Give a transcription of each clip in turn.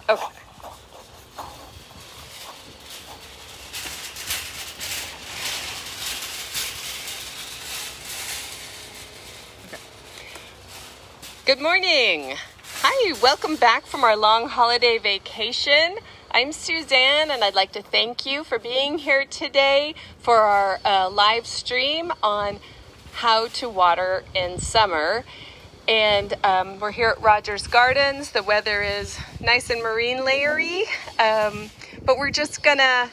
Okay. Good morning. Hi, welcome back from our long holiday vacation. I'm Suzanne, and I'd like to thank you for being here today for our live stream on how to water in summer. And we're here at Rogers Gardens. The weather is nice and marine layery, but we're just gonna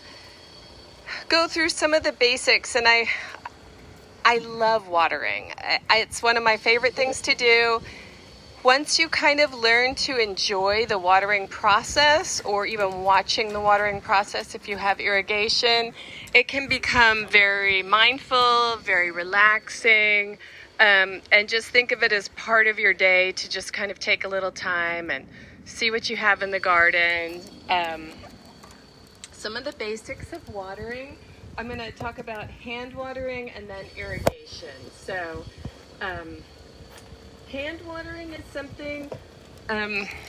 go through some of the basics. And I love watering. It's one of my favorite things to do. Once you kind of learn to enjoy the watering process, or even watching the watering process if you have irrigation, it can become very mindful, very relaxing, and just think of it as part of your day to just kind of take a little time and see what you have in the garden. Some of the basics of watering, I'm going to talk about hand watering and then irrigation. So, hand watering is something,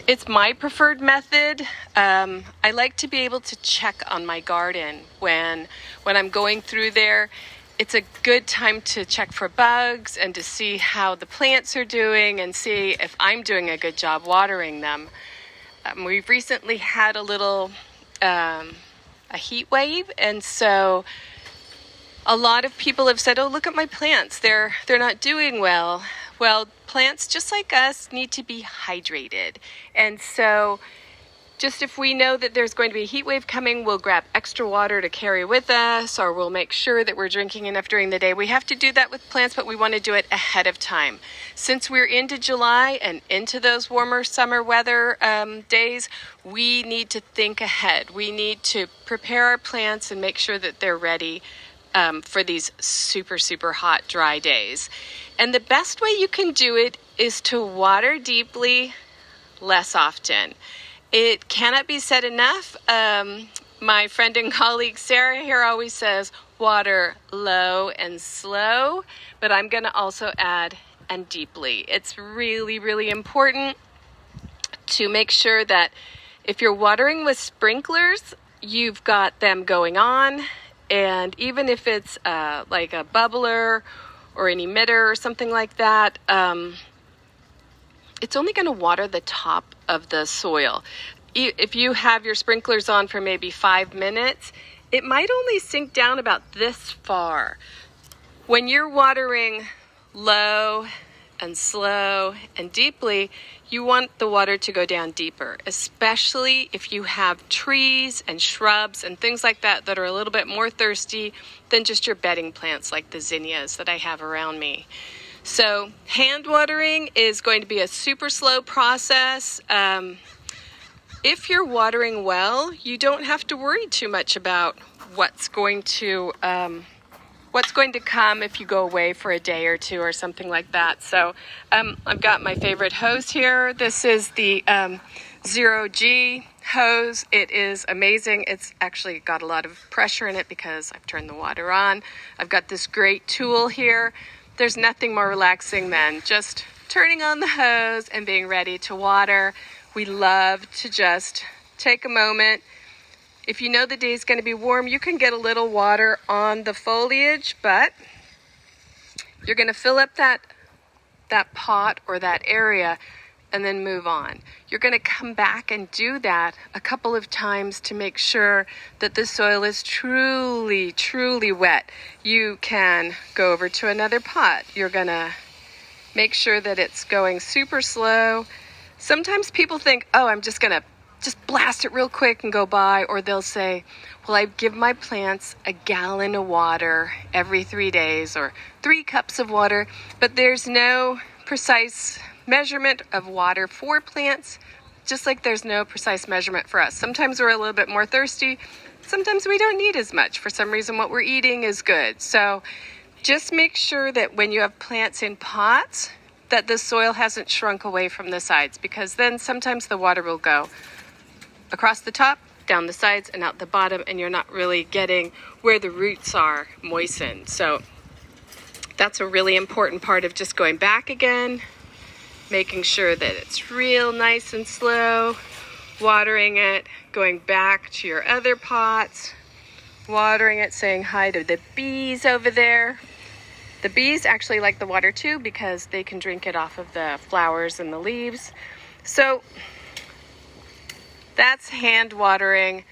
it's my preferred method. I like to be able to check on my garden when I'm going through there. It's a good time to check for bugs and to see how the plants are doing and see if I'm doing a good job watering them. We've recently had a little a heat wave, and so a lot of people have said, "Oh, look at my plants. They're not doing well." Well, plants, just like us, need to be hydrated. And so just if we know that there's going to be a heat wave coming, we'll grab extra water to carry with us, or we'll make sure that we're drinking enough during the day. We have to do that with plants, but we want to do it ahead of time. Since we're into July and into those warmer summer weather days, we need to think ahead. We need to prepare our plants and make sure that they're ready for these super, super hot, dry days. And the best way you can do it is to water deeply, less often. It cannot be said enough. My friend and colleague Sarah here always says, water low and slow, but I'm going to also add and deeply. It's really, really important to make sure that if you're watering with sprinklers, you've got them going on. And even if it's like a bubbler or an emitter or something like that, it's only going to water the top of the soil. If you have your sprinklers on for maybe 5 minutes, it might only sink down about this far. When you're watering low and slow and deeply, you want the water to go down deeper, especially if you have trees and shrubs and things like that that are a little bit more thirsty than just your bedding plants like the zinnias that I have around me. So hand watering is going to be a super slow process. If you're watering well, you don't have to worry too much about what's going to come if you go away for a day or two or something like that. So I've got my favorite hose here. This is the 0G hose. It is amazing. It's actually got a lot of pressure in it because I've turned the water on. I've got this great tool here. There's nothing more relaxing than just turning on the hose and being ready to water. We love to just take a moment. If you know the day is going to be warm, you can get a little water on the foliage, but you're going to fill up that pot or that area and then move on. You're going to come back and do that a couple of times to make sure that the soil is truly, truly wet. You can go over to another pot. You're going to make sure that it's going super slow. Sometimes people think, oh, I'm just going to blast it real quick and go by, or they'll say, well, I give my plants a gallon of water every 3 days or 3 cups of water, but there's no precise measurement of water for plants, just like there's no precise measurement for us. Sometimes we're a little bit more thirsty. Sometimes we don't need as much. For some reason, what we're eating is good. So just make sure that when you have plants in pots, that the soil hasn't shrunk away from the sides, because then sometimes the water will go across the top, down the sides, and out the bottom, and you're not really getting where the roots are moistened. So that's a really important part of just going back again, making sure that it's real nice and slow, watering it, going back to your other pots, watering it, saying hi to the bees over there. The bees actually like the water too because they can drink it off of the flowers and the leaves. So that's hand watering,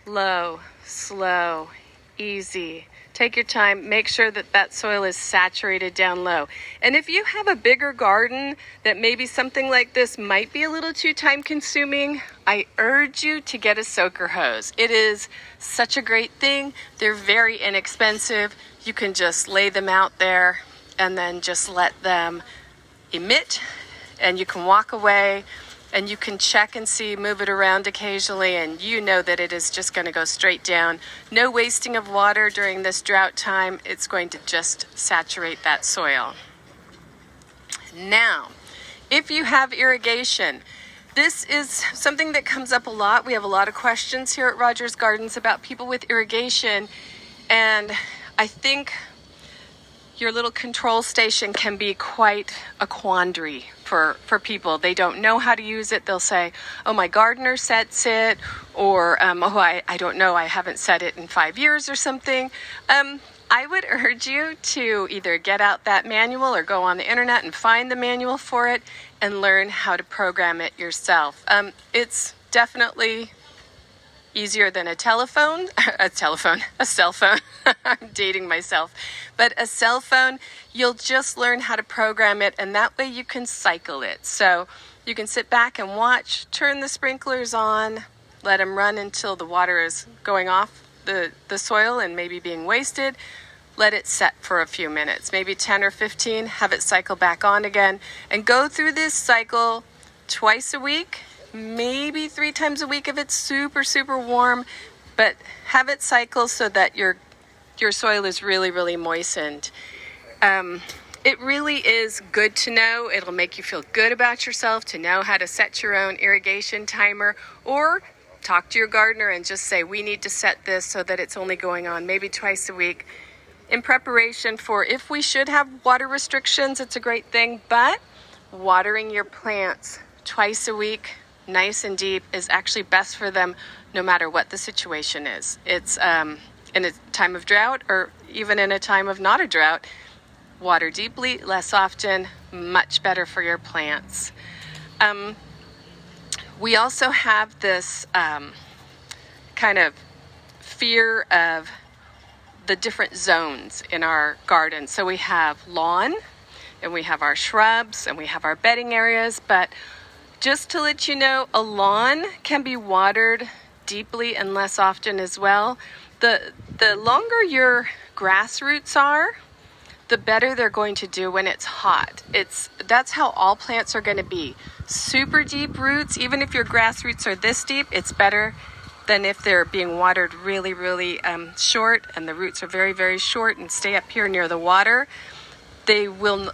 low, slow, easy. Take your time, make sure that that soil is saturated down low. And if you have a bigger garden that maybe something like this might be a little too time consuming, I urge you to get a soaker hose. It is such a great thing. They're very inexpensive. You can just lay them out there and then just let them emit, and you can walk away and you can check and see, move it around occasionally, and you know that it is just going to go straight down. No wasting of water during this drought time. It's going to just saturate that soil. Now, if you have irrigation, this is something that comes up a lot. We have a lot of questions here at Rogers Gardens about people with irrigation, and I think your little control station can be quite a quandary for people. They don't know how to use it. They'll say, oh, my gardener sets it, or I don't know, I haven't set it in 5 years or something. I would urge you to either get out that manual or go on the internet and find the manual for it and learn how to program it yourself. It's definitely easier than a cell phone. I'm dating myself. But a cell phone, you'll just learn how to program it, and that way you can cycle it. So you can sit back and watch, turn the sprinklers on, let them run until the water is going off the soil and maybe being wasted. Let it set for a few minutes, maybe 10 or 15, have it cycle back on again, and go through this cycle twice a week, maybe 3 times a week if it's super, super warm, but have it cycle so that your soil is really, really moistened. It really is good to know. It'll make you feel good about yourself to know how to set your own irrigation timer, or talk to your gardener and just say, we need to set this so that it's only going on maybe twice a week in preparation for if we should have water restrictions. It's a great thing, but watering your plants twice a week, nice and deep, is actually best for them no matter what the situation is. It's in a time of drought, or even in a time of not a drought, water deeply, less often, much better for your plants. We also have this kind of fear of the different zones in our garden. So we have lawn, and we have our shrubs, and we have our bedding areas, but just to let you know, a lawn can be watered deeply and less often as well. The longer your grass roots are, the better they're going to do when it's hot. That's how all plants are going to be. Super deep roots, even if your grass roots are this deep, it's better than if they're being watered really, really short, and the roots are very, very short and stay up here near the water. They won't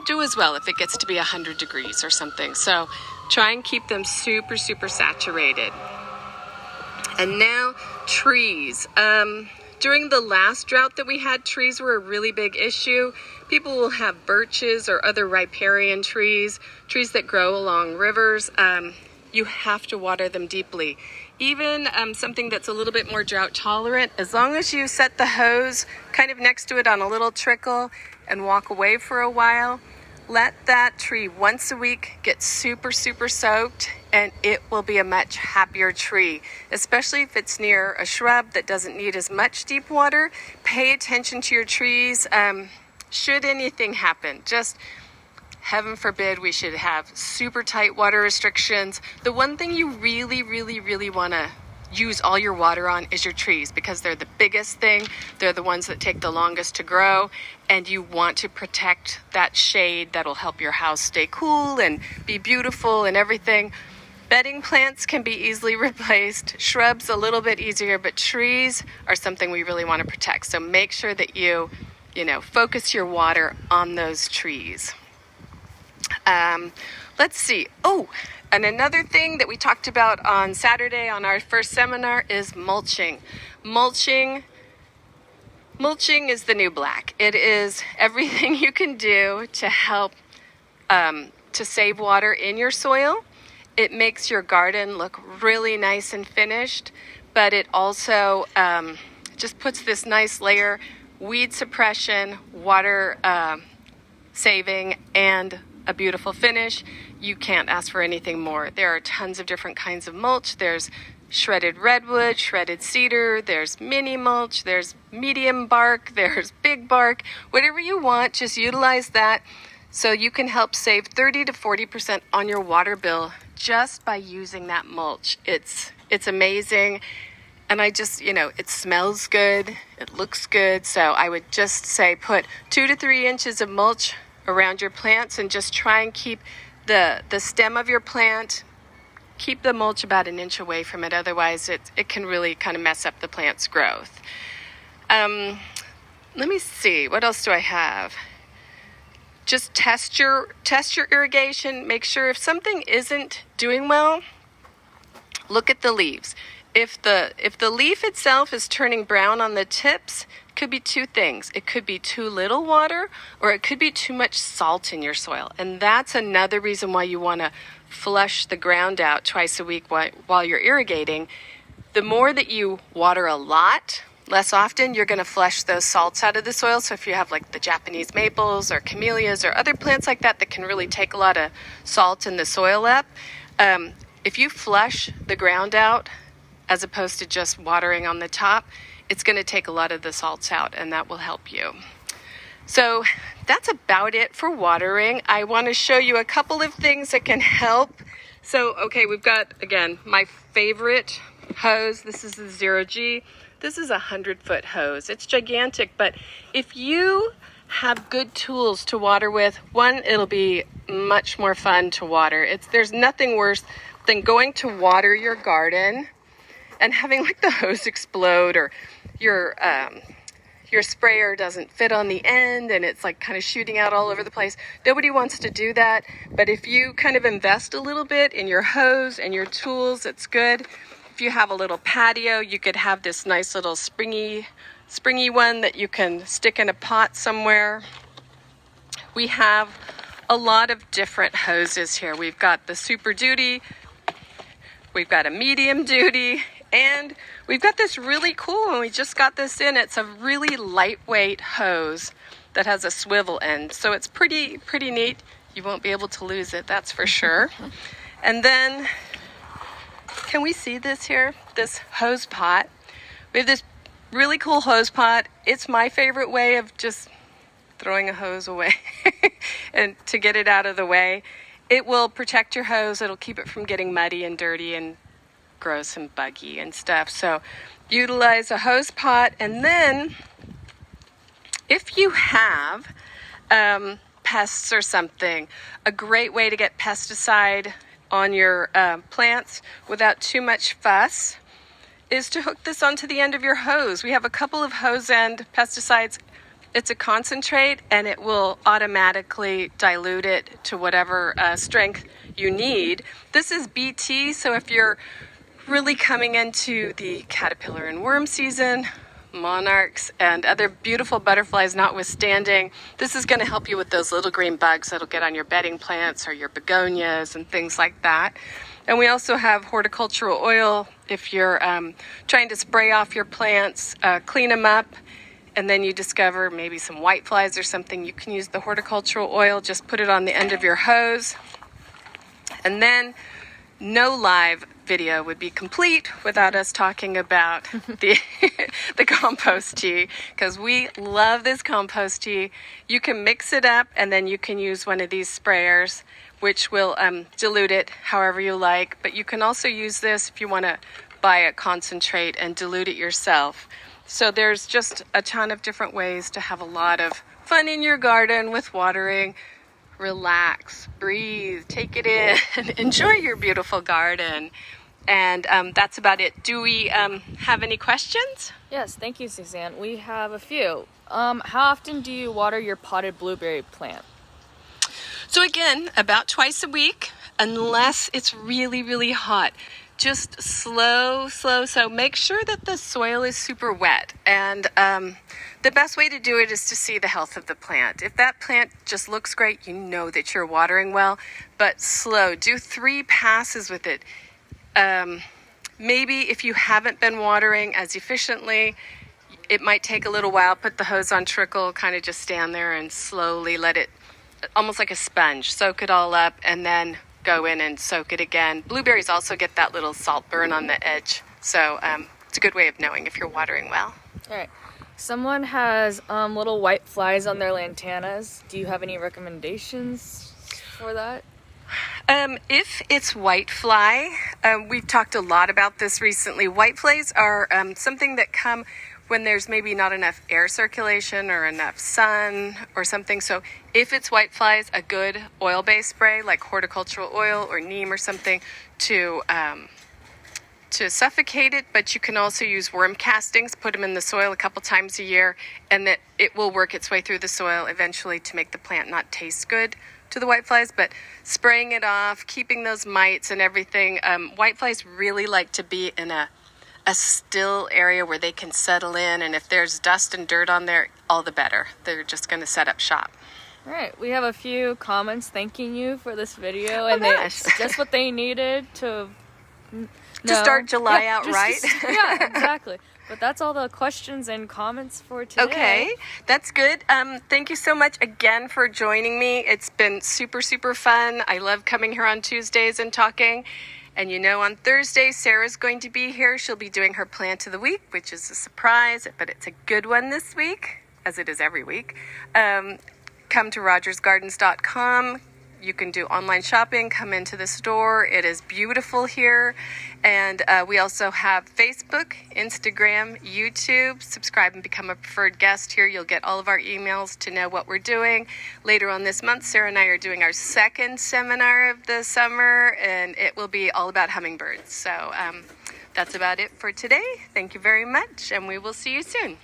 do as well if it gets to be 100 degrees or something. So try and keep them super, super saturated. And now trees. During the last drought that we had, trees were a really big issue. People will have birches or other riparian trees that grow along rivers. You have to water them deeply. Even something that's a little bit more drought tolerant, as long as you set the hose kind of next to it on a little trickle and walk away for a while, let that tree once a week get super, super soaked, and it will be a much happier tree, especially if it's near a shrub that doesn't need as much deep water. Pay attention to your trees. Should anything happen, just heaven forbid we should have super tight water restrictions, the one thing you really, really, really want to use all your water on is your trees, because they're the biggest thing. They're the ones that take the longest to grow, and you want to protect that shade that'll help your house stay cool and be beautiful and everything. Bedding plants can be easily replaced, shrubs a little bit easier, but trees are something we really want to protect. So make sure that you focus your water on those trees. Let's see. Oh, and another thing that we talked about on Saturday on our first seminar is mulching. Mulching is the new black. It is everything you can do to help to save water in your soil It makes your garden look really nice and finished, but it also just puts this nice layer, weed suppression, water saving, and a beautiful finish. You can't ask for anything more. There are tons of different kinds of mulch. There's shredded redwood, shredded cedar, there's mini mulch, there's medium bark, there's big bark. Whatever you want, just utilize that so you can help save 30 to 40% on your water bill just by using that mulch. It's amazing. And I just, it smells good, it looks good. So I would just say put 2 to 3 inches of mulch around your plants and just try and keep the stem of your plant, keep the mulch about an inch away from it. Otherwise, it can really kind of mess up the plant's growth. Let me see, what else do I have? Just test your irrigation. Make sure if something isn't doing well, look at the leaves. If the leaf itself is turning brown on the tips, it could be two things. It could be too little water, or it could be too much salt in your soil. And that's another reason why you want to flush the ground out twice a week while you're irrigating. The more that you water a lot, less often, you're going to flush those salts out of the soil. So if you have like the Japanese maples or camellias or other plants like that can really take a lot of salt in the soil up, if you flush the ground out as opposed to just watering on the top, it's going to take a lot of the salts out, and that will help you. So that's about it for watering. I want to show you a couple of things that can help. So, okay, we've got, again, my favorite hose. This is the 0G. This is a 100-foot hose. It's gigantic, but if you have good tools to water with, one, it'll be much more fun to water. There's nothing worse than going to water your garden and having like the hose explode, or your sprayer doesn't fit on the end and it's like kind of shooting out all over the place. Nobody wants to do that, but if you kind of invest a little bit in your hose and your tools, it's good. If you have a little patio, you could have this nice little springy one that you can stick in a pot somewhere. We have a lot of different hoses here. We've got the Super Duty, we've got a medium duty, and we've got this really cool one. We just got this in. It's a really lightweight hose that has a swivel end. So it's pretty neat. You won't be able to lose it, that's for sure. And then, can we see this here? This hose pot. We have this really cool hose pot. It's my favorite way of just throwing a hose away and to get it out of the way. It will protect your hose. It'll keep it from getting muddy and dirty and gross and buggy and stuff. So utilize a hose pot. And then if you have pests or something, a great way to get pesticide on your plants without too much fuss is to hook this onto the end of your hose. We have a couple of hose end pesticides. It's a concentrate, and it will automatically dilute it to whatever strength you need. This is BT, so if you're really coming into the caterpillar and worm season, monarchs and other beautiful butterflies notwithstanding, this is going to help you with those little green bugs that'll get on your bedding plants or your begonias and things like that. And we also have horticultural oil if you're trying to spray off your plants, clean them up, and then you discover maybe some whiteflies or something. You can use the horticultural oil, just put it on the end of your hose. And then no live video would be complete without us talking about the compost tea, because we love this compost tea. You can mix it up, and then you can use one of these sprayers, which will dilute it however you like. But you can also use this if you want to buy a concentrate and dilute it yourself. So there's just a ton of different ways to have a lot of fun in your garden with watering. Relax, breathe, take it in, enjoy your beautiful garden. And that's about it. Do we have any questions? Yes, thank you, Suzanne. We have a few. How often do you water your potted blueberry plant? So again, about twice a week, unless it's really, really hot. just slow. So make sure that the soil is super wet. And the best way to do it is to see the health of the plant. If that plant just looks great, you know that you're watering well, but slow. Do 3 passes with it. Maybe if you haven't been watering as efficiently, it might take a little while. Put the hose on trickle, kind of just stand there and slowly let it, almost like a sponge, soak it all up, and then go in and soak it again. Blueberries also get that little salt burn on the edge, so it's a good way of knowing if you're watering well. All right. Someone has little white flies on their lantanas. Do you have any recommendations for that? If it's white fly, we've talked a lot about this recently. White flies are something that come when there's maybe not enough air circulation or enough sun or something. So if it's white flies, a good oil-based spray like horticultural oil or neem or something to suffocate it, but you can also use worm castings, put them in the soil a couple times a year, and that it will work its way through the soil eventually to make the plant not taste good to the whiteflies. But spraying it off, keeping those mites and everything. Whiteflies really like to be in a still area where they can settle in, and if there's dust and dirt on there, all the better. They're just going to set up shop. All right, we have a few comments thanking you for this video, and it's just what they needed to start July out right. Yeah, exactly. But that's all the questions and comments for today. Okay, that's good. Thank you so much again for joining me. It's been super fun. I love coming here on Tuesdays and talking. And you know, on Thursday, Sarah's going to be here. She'll be doing her plant of the week, which is a surprise, but it's a good one this week, as it is every week. Come to rogersgardens.com. You can do online shopping, come into the store. It is beautiful here. And we also have Facebook, Instagram, YouTube. Subscribe and become a preferred guest here. You'll get all of our emails to know what we're doing. Later on this month, Sarah and I are doing our second seminar of the summer, and it will be all about hummingbirds. So that's about it for today. Thank you very much, and we will see you soon.